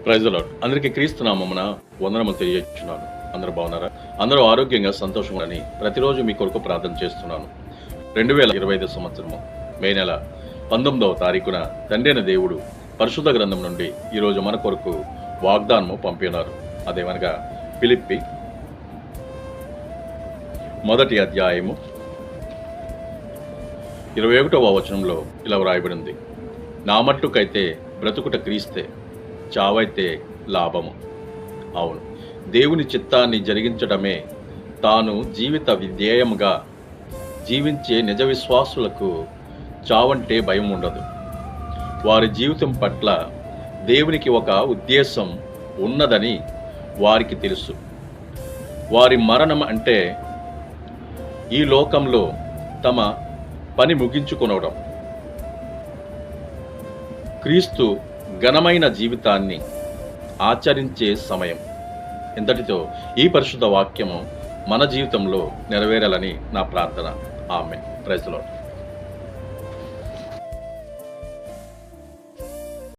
Praise the lord. అందరికీ క్రీస్తు నామమున వందనములు తెలియజేస్తున్నాను. అందరూ బాగున్నారా? అందరూ ఆరోగ్యంగా సంతోషంగా అని ప్రతిరోజు మీ కొరకు ప్రార్థన చేస్తున్నాను. 2025 సంవత్సరము మే నెల 19వ తారీఖున తండ్రి అయిన దేవుడు పరిశుద్ధ గ్రంథం నుండి ఈరోజు మన కొరకు వాగ్దానము పంపినారు. అదేమనగా ఫిలిప్పి 1వ అధ్యాయము 21వ వచనంలో ఇలా వ్రాయబడింది. నా మట్టుకైతే బ్రతుకుట క్రీస్తే, చావైతే లాభము. అవును, దేవుని చిత్తాన్ని జరిగించడమే తాను జీవిత విధేయముగా జీవించే నిజ విశ్వాసులకు చావంటే భయం ఉండదు. వారి జీవితం పట్ల దేవునికి ఒక ఉద్దేశం ఉన్నదని వారికి తెలుసు. వారి మరణం అంటే ఈ లోకంలో తమ పని ముగించుకొనడం. క్రీస్తు ఘనమైన జీవితాన్ని ఆచరించే సమయం. ఇంతటితో ఈ పరిశుద్ధ వాక్యము మన జీవితంలో నెరవేరాలని నా ప్రార్థన. ఆమేన్. Praise the lord.